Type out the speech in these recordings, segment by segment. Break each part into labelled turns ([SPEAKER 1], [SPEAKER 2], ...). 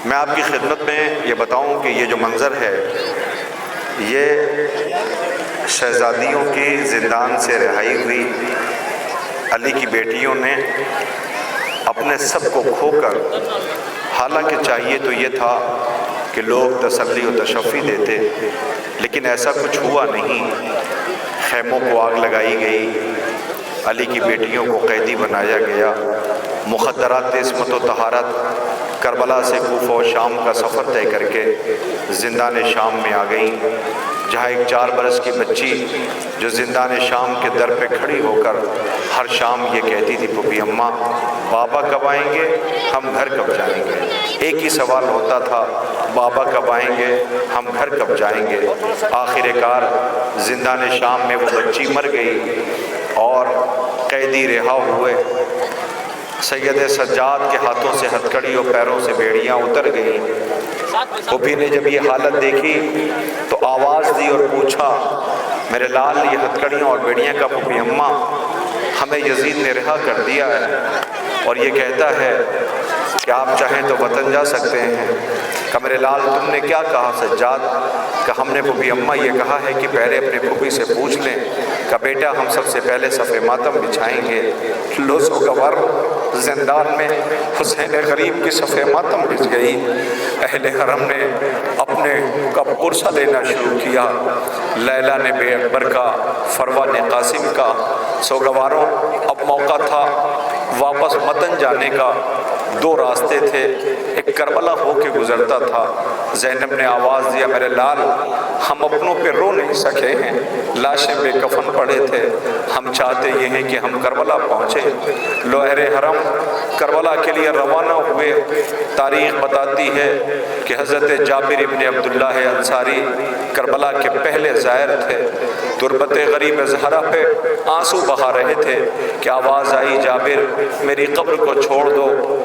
[SPEAKER 1] میں آپ کی خدمت میں یہ بتاؤں کہ یہ جو منظر ہے یہ شہزادیوں کی زندان سے رہائی ہوئی علی کی بیٹیوں نے اپنے سب کو کھو کر، حالانکہ چاہیے تو یہ تھا کہ لوگ تسلی و تشفی دیتے، لیکن ایسا کچھ ہوا نہیں۔ خیموں کو آگ لگائی گئی، علی کی بیٹیوں کو قیدی بنایا گیا، مخدرات عصمت و طہارت کربلا سے کوفہ و شام کا سفر طے کر کے زندان شام میں آ گئیں، جہاں ایک 4 برس کی بچی جو زندان شام کے در پہ کھڑی ہو کر ہر شام یہ کہتی تھی، پھوپھی اماں بابا کب آئیں گے، ہم گھر کب جائیں گے۔ ایک ہی سوال ہوتا تھا، بابا کب آئیں گے، ہم گھر کب جائیں گے۔ آخر کار زندان شام میں وہ بچی مر گئی اور قیدی رہا ہوئے۔ سید سجاد کے ہاتھوں سے ہتھکڑی اور پیروں سے بیڑیاں اتر گئیں۔ پھوپھی نے جب یہ حالت دیکھی تو آواز دی اور پوچھا، میرے لال یہ ہتھکڑیاں اور بیڑیاں کا پھوپھی اماں ہمیں یزید نے رہا کر دیا ہے اور یہ کہتا ہے کہ آپ چاہیں تو وطن جا سکتے ہیں۔ کہ میرے لال تم نے کیا کہا سجاد؟ کہ ہم نے پھوپھی اماں یہ کہا ہے کہ پہلے اپنے پھوپھی سے پوچھ لیں۔ کہ بیٹا ہم سب سے پہلے صف ماتم بچھائیں گے۔ لو سوگوار زندان میں حسین غریب کی صف ماتم بچھ گئی۔ اہل حرم نے اپنے کا پرسہ دینا شروع کیا۔ لیلہ نے بے اکبر کا، فروہ نے قاسم کا۔ سوگواروں اب موقع تھا واپس وطن جانے کا۔ 2 راستے تھے، ایک کربلا ہو کے گزرتا تھا۔ زینب نے آواز دیا، میرے لال ہم اپنوں پہ رو نہیں سکے ہیں، لاشیں بے کفن پڑے تھے، ہم چاہتے یہ ہیں کہ ہم کربلا پہنچے۔ لو اہل حرم کربلا کے لیے روانہ ہوئے۔ تاریخ بتاتی ہے کہ حضرت جابر ابن عبداللہ انصاری کربلا کے پہلے زائر تھے۔ تربت غریب زہرا پہ آنسو بہا رہے تھے کہ آواز آئی، جابر میری قبر کو چھوڑ دو۔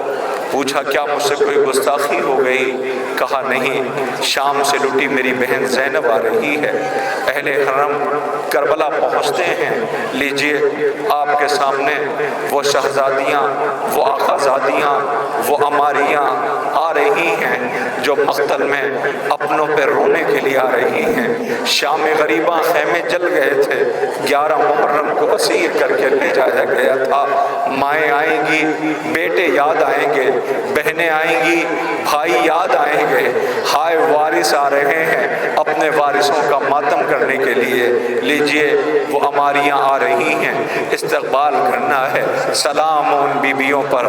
[SPEAKER 1] پوچھا کیا مجھ سے کوئی گستاخی ہو گئی؟ کہا نہیں، شام سے لٹی میری بہن زینب آ رہی ہے۔ اہل حرم کربلا پہنچتے ہیں۔ لیجئے آپ کے سامنے وہ شہزادیاں، وہ آقازادیاں، وہ عماریاں آ رہی ہیں جو مقتل میں اپنوں پہ رونے کے لیے آ رہی ہیں۔ شام غریباں خیمے جل گئے تھے، 11 محرم کو اسیر کر کے لے جایا گیا تھا۔ مائیں آئیں گی، بیٹے یاد آئیں گے، بہنیں آئیں گی، بھائی یاد آئیں گے۔ ہائے وارث آ رہے ہیں اپنے وارثوں کا ماتم کرنے کے لیے۔ لیجئے وہ عماریاں آ رہی ہیں، استقبال کرنا ہے۔ سلام ان بیبیوں پر۔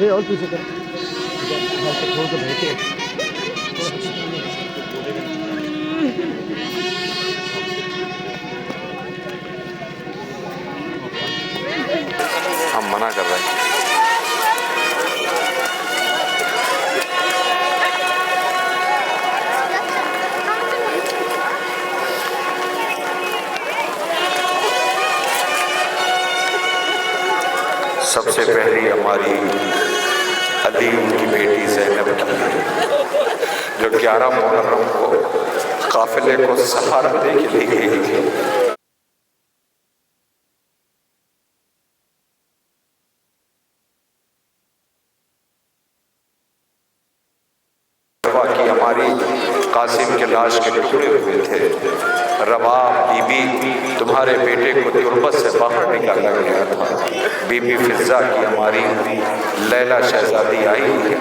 [SPEAKER 2] اور پیچھے کر تھوڑا سا بیٹھے
[SPEAKER 1] ہم منع کر رہے ہیں۔ سب سے پہلی ہماری علی کی بیٹی زینب کی جو 11 محرم کو قافلے کو سہارا دے کے لے گئی تھی۔ قاسم کے لاش کے ٹکڑے ہوئے تھے۔ رباب بی بی تمہارے بیٹے کو تربت سے باہر نکالا گیا تھا۔ بی بی فضہ کی ہماری لیلا شہزادی آئی ہے۔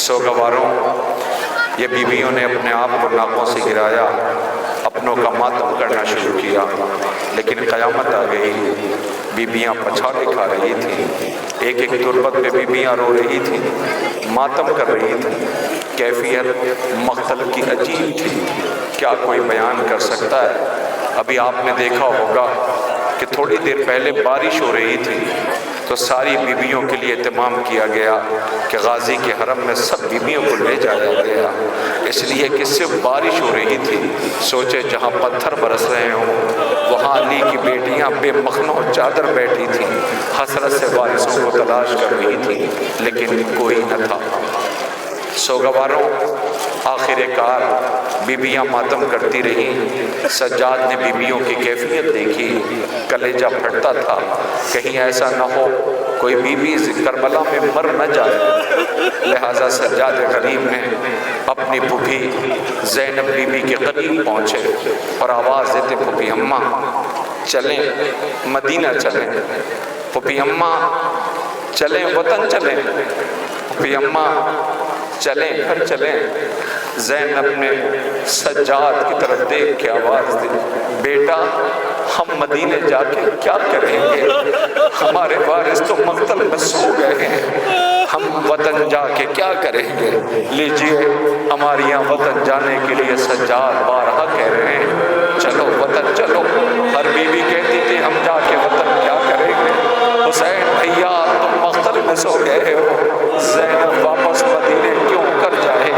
[SPEAKER 1] سوگواروں، یہ بیویوں نے اپنے آپ کو ناکوں سے گرایا، اپنوں کا ماتم کرنا شروع کیا، لیکن قیامت آ گئی۔ بیویاں پچھاڑے کھا رہی تھیں، ایک ایک تربت پہ بیویاں رو رہی تھیں، ماتم کر رہی تھیں۔ کیفیت مقتل کی عجیب تھی، کیا کوئی بیان کر سکتا ہے؟ ابھی آپ نے دیکھا ہوگا کہ تھوڑی دیر پہلے بارش ہو رہی تھی تو ساری بیویوں کے لیے اہتمام کیا گیا کہ غازی کے حرم میں سب بیویوں کو لے جایا گیا، اس لیے کہ صرف بارش ہو رہی تھی۔ سوچے جہاں پتھر برس رہے ہوں وہاں علی کی بیٹیاں بے مخنو چادر بیٹھی تھیں، حسرت سے وارثوں کو تلاش کر رہی تھیں، لیکن کوئی نہ تھا۔ سوگواروں، آخر کار بیویاں ماتم کرتی رہیں۔ سجاد نے بیویوں کی کیفیت دیکھی، کلیجہ پھٹتا تھا، کہیں ایسا نہ ہو کوئی بیوی کربلا میں مر نہ جائے۔ لہٰذا سجاد غریب نے اپنی پھوپھی زینب بیوی کے قریب پہنچے اور آواز دیتے، پھوپھی اماں چلیں مدینہ چلیں، پھوپھی اماں چلیں وطن چلیں، پھوپھی اماں چلیں گھر چلیں۔ زینب نے سجاد کی طرف دیکھ کے آواز دی، بیٹا ہم مدینے جا کے کیا کریں گے؟ ہمارے وارث تو مقتل میں سو گئے ہیں، ہم وطن جا کے کیا کریں گے؟ لیجئے ہماری یہاں وطن جانے کے لیے سجاد بارہا کہہ رہے ہیں، چلو وطن چلو۔ ہر بیوی کہتی تھی ہم جا کے وطن کیا کریں گے؟ حسین بھیا تم مقتل میں سو گئے ہو، زینب واپس مدینے کیوں کر جائے؟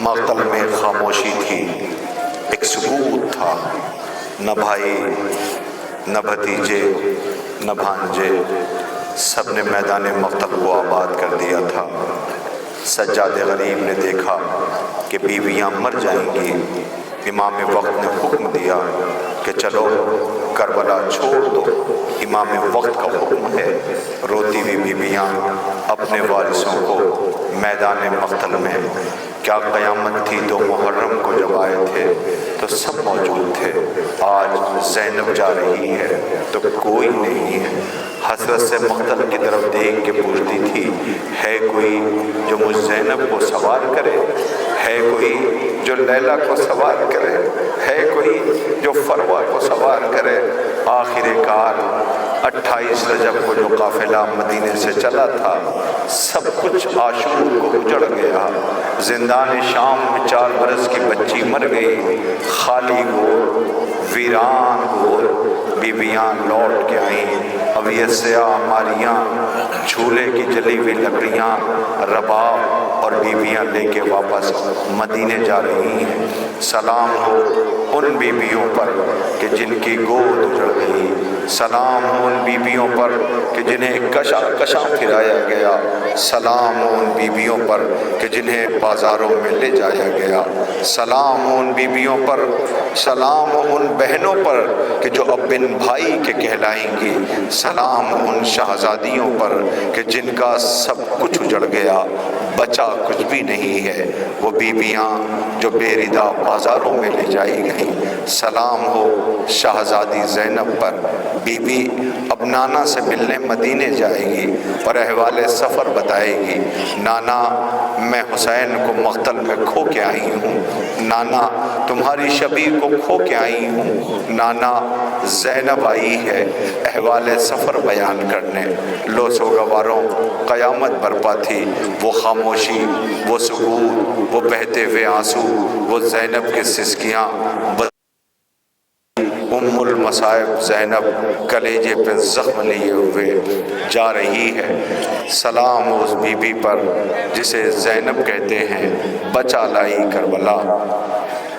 [SPEAKER 1] مقتل میں خاموشی تھی، ایک سکوت تھا، نہ بھائی نہ بھتیجے نہ بھانجے، سب نے میدان مقتل کو آباد کر دیا تھا۔ سجاد غریب نے دیکھا کہ بیویاں مر جائیں گی، امام وقت نے حکم دیا کہ چلو کربلا چھوڑ دو، امام وقت کا حکم ہے۔ روتی ہوئی بیویاں اپنے وارثوں کو میدان مقتل میں، کیا قیامت تھی 2 محرم کو جب آئے تھے تو سب موجود تھے، آج زینب جا رہی ہے تو کوئی نہیں ہے۔ حسرت سے مقتل کی طرف دیکھ کے پوچھتی تھی، ہے کوئی جو مجھ زینب کو سوار کرے؟ ہے کوئی جو لیلا کو سوار کرے؟ ہے کوئی جو فروہ کو سوار کرے؟ آخر کار 28 رجب کو جو قافلہ مدینے سے چلا تھا، سب کچھ عاشور کو اجڑ گیا۔ زندان شام میں 4 برس کی بچی مر گئی، خالی گور ویران گور، بیویاں لوٹ کے آئیں۔ اب یہ سیاہ ماریاں، جھولے کی جلی ہوئی لکڑیاں، رباب اور بیویاں لے کے واپس مدینے جا رہی ہیں۔ سلام ہو ان بیویوں پر کہ جن کی گود اجڑ گئی، سلام ہو ان بیویوں پر کہ جنہیں کشاں کشاں پھرایا گیا، سلام ہو ان بیویوں پر کہ جنہیں بازاروں میں لے جایا گیا، سلام ہو ان بیویوں پر، سلام ہو ان بہنوں پر کہ جو اب بن بھائی کے کہلائیں گی، سلام ہو ان شہزادیوں پر کہ جن کا سب کچھ اجڑ گیا، بچا کچھ بھی نہیں ہے، وہ بیویاں جو بے ردا بازاروں میں لے جائی گئیں۔ سلام ہو شہزادی زینب پر، بی بی اب نانا سے ملنے مدینے جائے گی اور احوال سفر بتائے گی، نانا میں حسین کو مقتل میں کھو کے آئی ہوں، نانا تمہاری شبی کو کھو کے آئی ہوں، نانا زینب آئی ہے احوال سفر بیان کرنے۔ لو سوگواروں قیامت برپا تھی، وہ خاموشی، وہ سکوت، وہ بہتے ہوئے آنسو، وہ زینب کے سسکیاں، ام المصائب زینب کلیجے پہ زخم لیے ہوئے جا رہی ہے۔ سلام اس بی بی پر جسے زینب کہتے ہیں، بچا لائی کربلا۔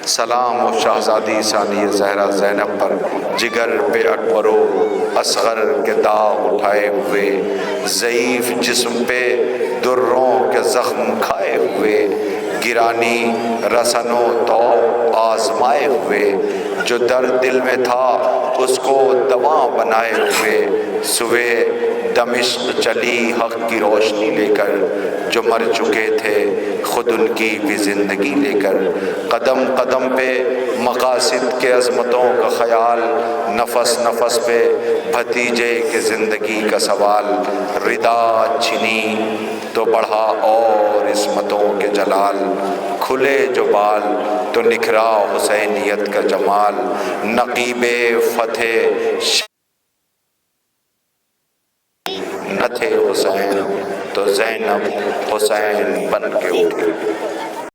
[SPEAKER 1] سلام و شہزادی ثانیہ زہرا زینب پر، جگر پہ اکبر و اصغر کے داغ اٹھائے ہوئے، ضعیف جسم پہ دروں کے زخم کھائے ہوئے، گرانی رسن و توب آزمائے ہوئے، جو درد دل میں تھا اس کو دوا بنائے ہوئے، سوے دمشق چلی حق کی روشنی لے کر، جو مر چکے تھے خود ان کی بھی زندگی لے کر، قدم قدم پہ مقاصد کے عظمتوں کا خیال، نفس نفس پہ بھتیجے کے زندگی کا سوال، ردا چھنی تو بڑھا اور عصمتوں کے جلال، کھلے جو بال تو نکھرا حسینیت کا جمال، نقیب فتح نہ تھے حسین تو زینب حسین بن کے اٹھی۔